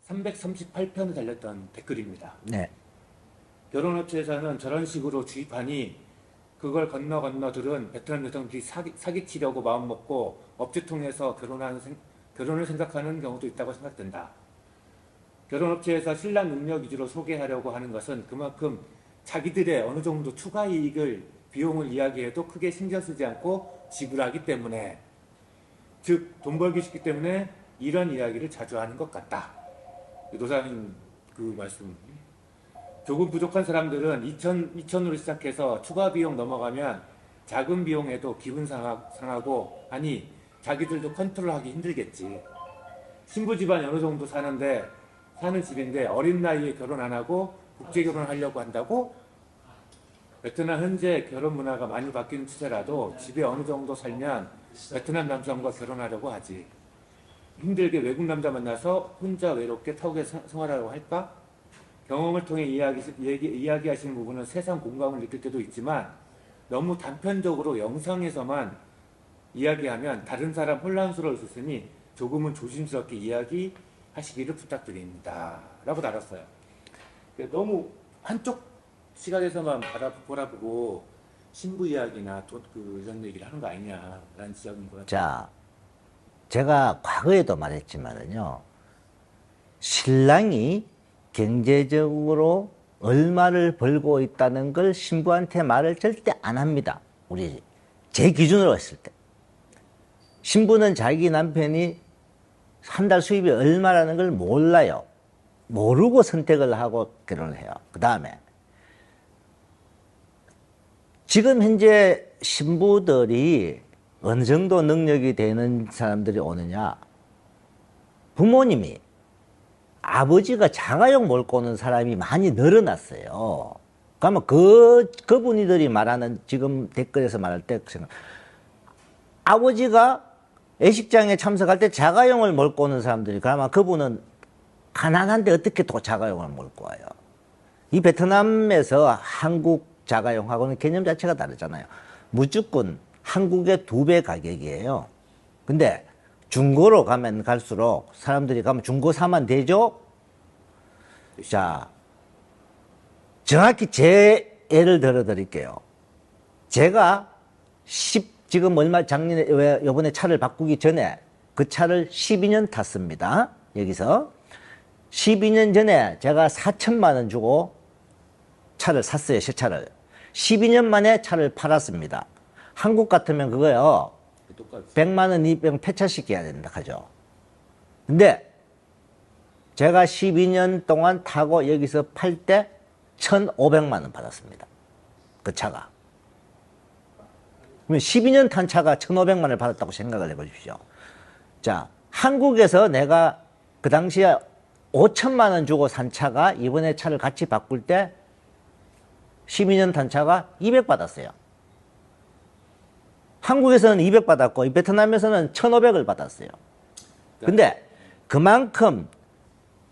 338편을 달렸던 댓글입니다. 네. 결혼업체에서는 저런 식으로 주입하니 그걸 건너 들은 베트남 여성들이 사기치려고 마음먹고 업체 통해서 결혼을 생각하는 경우도 있다고 생각된다. 결혼업체에서 신랑 능력 위주로 소개하려고 하는 것은 그만큼 자기들의 어느 정도 추가 이익을 비용을 이야기해도 크게 신경 쓰지 않고 지불하기 때문에, 즉 돈 벌기 쉽기 때문에 이런 이야기를 자주 하는 것 같다. 노사님 그 말씀. 조금 부족한 사람들은 2천으로 시작해서 추가 비용 넘어가면 작은 비용에도 기분 상하고 하니 자기들도 컨트롤하기 힘들겠지. 신부 집안이 어느 정도 사는 집인데 어린 나이에 결혼 안 하고 국제 결혼하려고 한다고? 베트남 현재 결혼 문화가 많이 바뀌는 추세라도 집에 어느 정도 살면 베트남 남성과 결혼하려고 하지. 힘들게 외국 남자 만나서 혼자 외롭게 타국에 생활하려고 할까? 경험을 통해 이야기하시는 부분은 세상 공감을 느낄 때도 있지만 너무 단편적으로 영상에서만 이야기하면 다른 사람 혼란스러울 수 있으니 조금은 조심스럽게 이야기하시기를 부탁드립니다. 라고 달았어요. 너무 한쪽 시각에서만 바라보고 신부 이야기나 이런 얘기를 하는 거 아니냐라는 지적인 거예요. 자, 제가 과거에도 말했지만은요, 신랑이 경제적으로 얼마를 벌고 있다는 걸 신부한테 말을 절대 안 합니다. 제 기준으로 했을 때. 신부는 자기 남편이 한 달 수입이 얼마라는 걸 몰라요. 모르고 선택을 하고 결혼을 해요. 그 다음에 지금 현재 신부들이 어느 정도 능력이 되는 사람들이 오느냐, 부모님이, 아버지가 자가용 몰고 오는 사람이 많이 늘어났어요. 그러면 그분들이 말하는, 지금 댓글에서 말할 때 아버지가 애식장에 참석할 때 자가용을 몰고 오는 사람들이, 그러면 그분은 가난한데 어떻게 또 자가용을 몰고 와요? 이 베트남에서 한국 자가용하고는 개념 자체가 다르잖아요. 무조건 한국의 2배 가격이에요. 근데 중고로 가면 갈수록 사람들이 가면 중고 사면 되죠? 자, 정확히 제 예를 들어 드릴게요. 제가 지금 작년에, 요번에 차를 바꾸기 전에 그 차를 12년 탔습니다. 여기서. 12년 전에 제가 4천만 원 주고 차를 샀어요, 새 차를. 12년 만에 차를 팔았습니다. 한국 같으면 그거요, 100만 원, 200만 폐차시켜야 된다 하죠. 근데 제가 12년 동안 타고 여기서 팔 때 1,500만 원 받았습니다. 그 차가. 그러면 12년 탄 차가 1,500만 원을 받았다고 생각을 해보십시오. 자, 한국에서 내가 그 당시에 5천만 원 주고 산 차가 이번에 차를 같이 바꿀 때 12년 탄 차가 200 받았어요. 한국에서는 200 받았고 베트남에서는 1,500을 받았어요. 근데 그만큼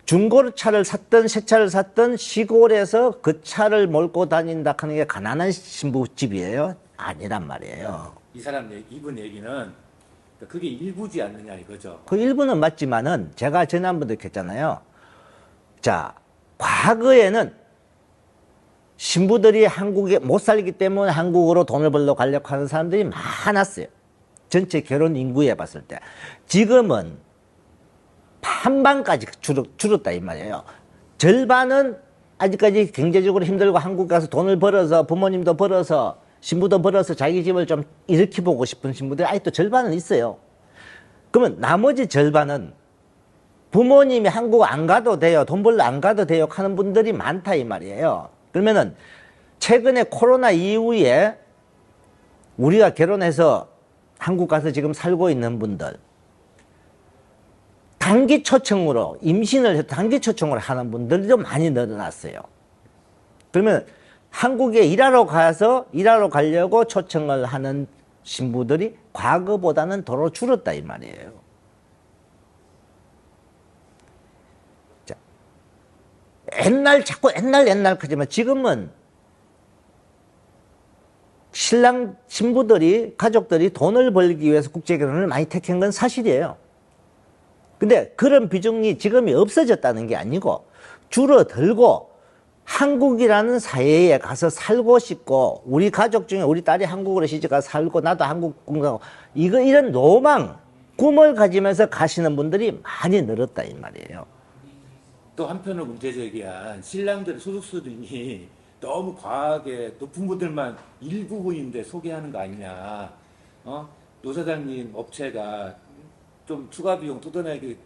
중고차를 샀든 새 차를 샀든 시골에서 그 차를 몰고 다닌다 하는 게 가난한 신부집이에요? 아니란 말이에요. 이분 얘기는 그게 일부지 않느냐 이거죠. 그 일부는 맞지만은 제가 지난번도 했잖아요. 자, 과거에는 신부들이 한국에 못 살기 때문에 한국으로 돈을 벌러 가려고 하는 사람들이 많았어요. 전체 결혼 인구에 봤을 때. 지금은 반반까지 줄었다 이 말이에요. 절반은 아직까지 경제적으로 힘들고 한국 가서 돈을 벌어서 부모님도 벌어서 신부도 벌어서 자기 집을 좀 일으켜보고 싶은 신부들이 아직도 절반은 있어요. 그러면 나머지 절반은 부모님이 한국 안 가도 돼요, 돈 벌러 안 가도 돼요 하는 분들이 많다 이 말이에요. 그러면은 최근에 코로나 이후에 우리가 결혼해서 한국 가서 지금 살고 있는 분들, 단기 초청으로 임신을 해서 단기 초청으로 하는 분들도 많이 늘어났어요. 그러면 한국에 일하러 가려고 초청을 하는 신부들이 과거보다는 도로 줄었다 이 말이에요. 자, 자꾸 옛날 하지만 지금은 신부들이, 가족들이 돈을 벌기 위해서 국제결혼을 많이 택한 건 사실이에요. 근데 그런 비중이 지금이 없어졌다는 게 아니고 줄어들고 한국이라는 사회에 가서 살고 싶고 우리 가족 중에 우리 딸이 한국으로 시집가서 살고 나도 한국 공부하고 이런 로망, 꿈을 가지면서 가시는 분들이 많이 늘었다 이 말이에요. 또 한편으로 문제 제기한 신랑들의 소득 수준이 너무 과하게 높은 분들만 일부분인데 소개하는 거 아니냐. 노 사장님 업체가 좀 추가 비용 뜯어내기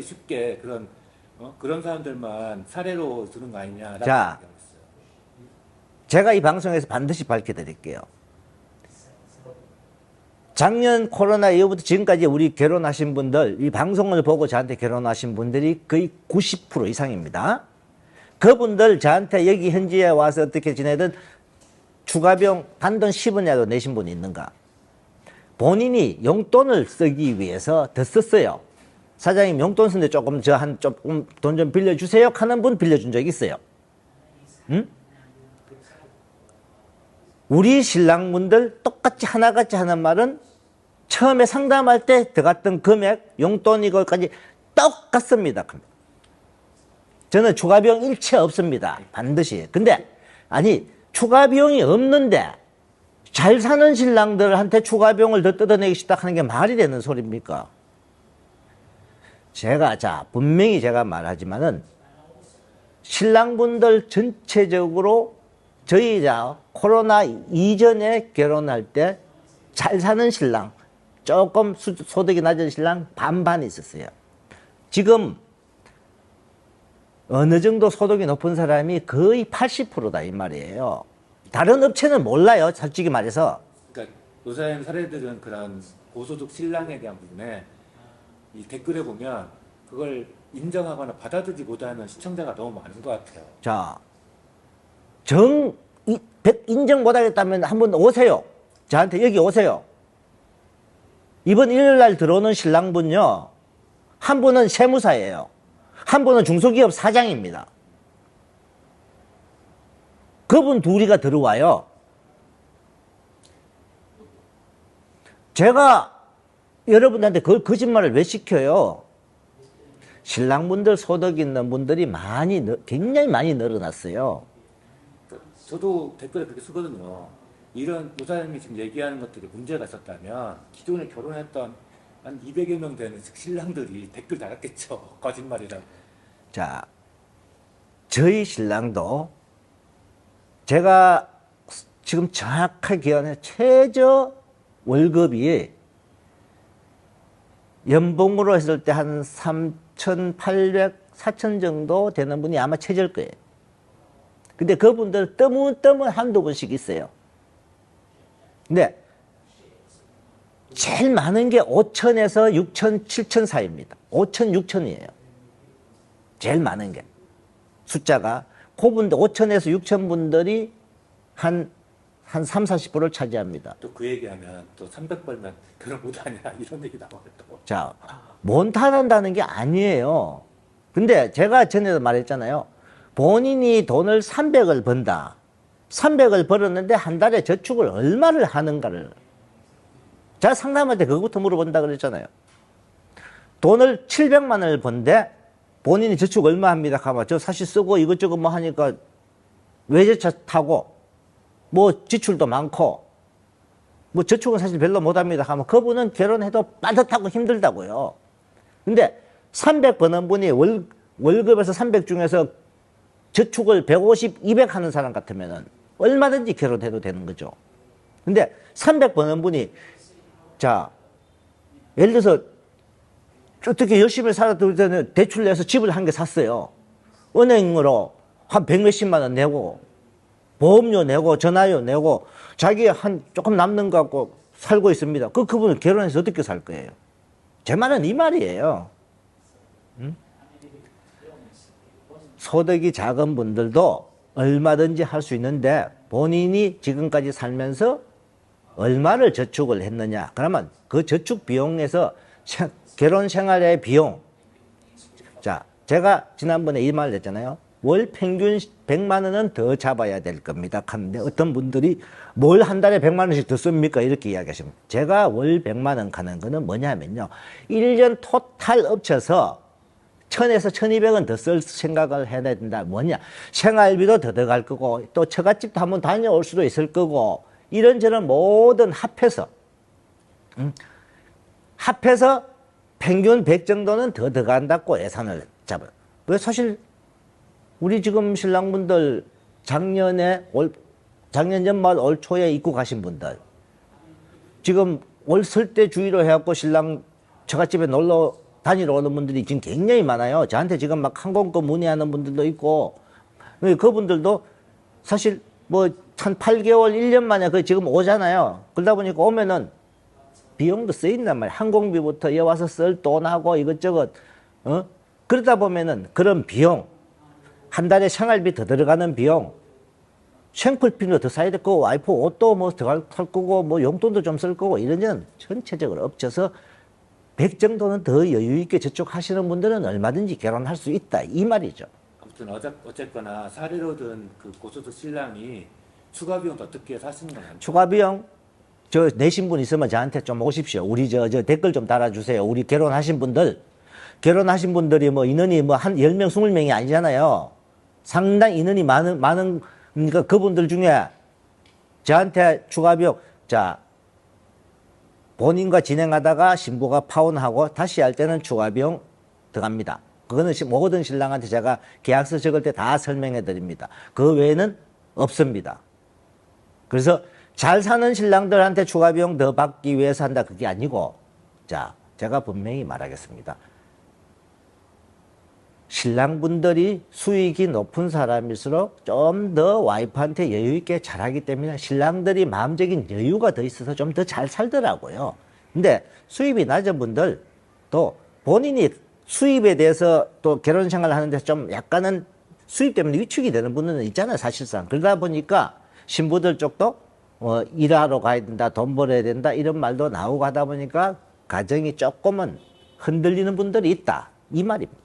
쉽게 그런 사람들만 사례로 드는 거 아니냐라고 자, 얘기하고 있어요. 제가 이 방송에서 반드시 밝혀드릴게요. 작년 코로나 이후부터 지금까지 우리 결혼하신 분들, 이 방송을 보고 저한테 결혼하신 분들이 거의 90% 이상입니다. 그분들 저한테 여기 현지에 와서 어떻게 지내든 추가비용 단돈 10원이라도 내신 분이 있는가? 본인이 용돈을 쓰기 위해서 더 썼어요. 사장님 용돈 쓰는데 조금 돈 좀 빌려주세요 하는 분 빌려준 적 있어요. 응? 우리 신랑분들 똑같이 하나같이 하는 말은 처음에 상담할 때 들어갔던 금액, 용돈 이걸까지 똑같습니다. 저는 추가 비용 일체 없습니다. 반드시. 근데 아니 추가 비용이 없는데 잘 사는 신랑들한테 추가 비용을 더 뜯어내기 싶다 하는 게 말이 되는 소리입니까? 분명히 제가 말하지만은 신랑분들 전체적으로 저희 코로나 이전에 결혼할 때 잘 사는 신랑, 조금 소득이 낮은 신랑 반반 있었어요. 지금 어느 정도 소득이 높은 사람이 거의 80%다 이 말이에요. 다른 업체는 몰라요, 솔직히 말해서. 그러니까 노사연 사례들은 그런 고소득 신랑에 대한 부분에 이 댓글에 보면 그걸 인정하거나 받아들이지 못하는 시청자가 너무 많은 것 같아요. 자, 인정 못하겠다면 한번 오세요. 저한테 여기 오세요. 이번 일요일 날 들어오는 신랑분요. 한 분은 세무사예요. 한 분은 중소기업 사장입니다. 그분 둘이가 들어와요. 제가 여러분한테 그걸 거짓말을 왜 시켜요? 신랑분들 소득 있는 분들이 굉장히 많이 늘어났어요. 저도 댓글에 그렇게 쓰거든요. 이런 노사장님이 지금 얘기하는 것들이 문제가 있었다면 기존에 결혼했던 한 200여 명 되는 신랑들이 댓글 달았겠죠. 거짓말이라고. 자, 저희 신랑도 제가 지금 정확하게 기억하는 최저 월급이 연봉으로 했을 때 한 3,800, 4,000 정도 되는 분이 아마 최저일 거예요. 근데 그분들 뜨문뜨문 한두 분씩 있어요. 근데 제일 많은 게 5천에서 6천, 7천 사이입니다. 5천, 6천이에요. 제일 많은 게. 숫자가. 그분들 5천에서 6천 분들이 한 3, 40%를 차지합니다. 또 그 얘기하면 또 300 벌면 결혼 못하냐 이런 얘기 나와요. 또. 자, 못한다는 게 아니에요. 근데 제가 전에도 말했잖아요. 본인이 돈을 300을 번다. 300을 벌었는데 한 달에 저축을 얼마를 하는가를. 제가 상담할 때 그것부터 물어본다 그랬잖아요. 돈을 700만 원을 번데 본인이 저축 얼마 합니다. 가만 저 사실 쓰고 이것저것 뭐 하니까 외제차 타고 뭐 지출도 많고 뭐 저축은 사실 별로 못합니다 하면 그분은 결혼해도 빠듯하고 힘들다고요. 근데 300 버는 분이 월급에서 300 중에서 저축을 150, 200 하는 사람 같으면은 얼마든지 결혼해도 되는 거죠. 근데 300 버는 분이 자 예를 들어서 어떻게 열심히 살았더니 대출 내서 집을 한 개 샀어요. 은행으로 한 100몇십만 원 내고 보험료 내고 전화료 내고 자기 한 조금 남는 거 갖고 살고 있습니다. 그분은 결혼해서 어떻게 살 거예요? 제 말은 이 말이에요. 응? 소득이 작은 분들도 얼마든지 할 수 있는데 본인이 지금까지 살면서 얼마를 저축을 했느냐. 그러면 그 저축 비용에서 결혼 생활의 비용. 자, 제가 지난번에 이 말을 했잖아요. 월 평균 100만 원은 더 잡아야 될 겁니다. 하는데 어떤 분들이 뭘 한 달에 100만 원씩 더 씁니까? 이렇게 이야기하십니다. 제가 월 100만 원 가는 거는 뭐냐면요. 1년 토탈 합쳐서 1000에서 1200원 더 쓸 생각을 해야 된다. 뭐냐. 생활비도 더 들어갈 거고 또 처갓집도 한번 다녀올 수도 있을 거고 이런저런 모든 합해서 합해서 평균 100 정도는 더 들어간다고 예산을 잡아요. 왜 사실 우리 지금 신랑분들 작년 연말 올 초에 입고 가신 분들 지금 올 설 때 주의로 해갖고 신랑 처갓집에 놀러 다니러 오는 분들이 지금 굉장히 많아요. 저한테 지금 막 항공권 문의하는 분들도 있고 그분들도 사실 뭐 한 8개월, 1년 만에 그 지금 오잖아요. 그러다 보니까 오면은 비용도 쓰인단 말이에요. 항공비부터 여 와서 쓸 돈하고 이것저것 그러다 보면은 그런 비용 한 달에 생활비 더 들어가는 비용 생필품도 더 사야 될 거고 와이프 옷도 뭐 더 살 거고 뭐 용돈도 좀 쓸 거고 이런 전체적으로 엎쳐서 100 정도는 더 여유 있게 저축하시는 분들은 얼마든지 결혼할 수 있다 이 말이죠. 아무튼 어쨌거나 사례로 든 그 고소득 신랑이 추가 비용도 어떻게 사시는 건 아니죠? 추가 비용 저 내신 분 있으면 저한테 좀 오십시오. 우리 저 댓글 좀 달아주세요. 우리 결혼하신 분들이 뭐 인원이 뭐 한 10명, 20명이 아니잖아요. 상당히 인원이 많은 그러니까 그분들 중에 저한테 추가 비용 자 본인과 진행하다가 신부가 파혼하고 다시 할 때는 추가 비용 들어갑니다. 그거는 모든 신랑한테 제가 계약서 적을 때 다 설명해 드립니다. 그 외에는 없습니다. 그래서 잘 사는 신랑들한테 추가 비용 더 받기 위해서 한다 그게 아니고 자 제가 분명히 말하겠습니다. 신랑분들이 수익이 높은 사람일수록 좀 더 와이프한테 여유 있게 잘하기 때문에 신랑들이 마음적인 여유가 더 있어서 좀 더 잘 살더라고요. 근데 수입이 낮은 분들 또 본인이 수입에 대해서 또 결혼 생활을 하는데 좀 약간은 수입 때문에 위축이 되는 분들은 있잖아요, 사실상. 그러다 보니까 신부들 쪽도 일하러 가야 된다, 돈 벌어야 된다 이런 말도 나오고 하다 보니까 가정이 조금은 흔들리는 분들이 있다 이 말입니다.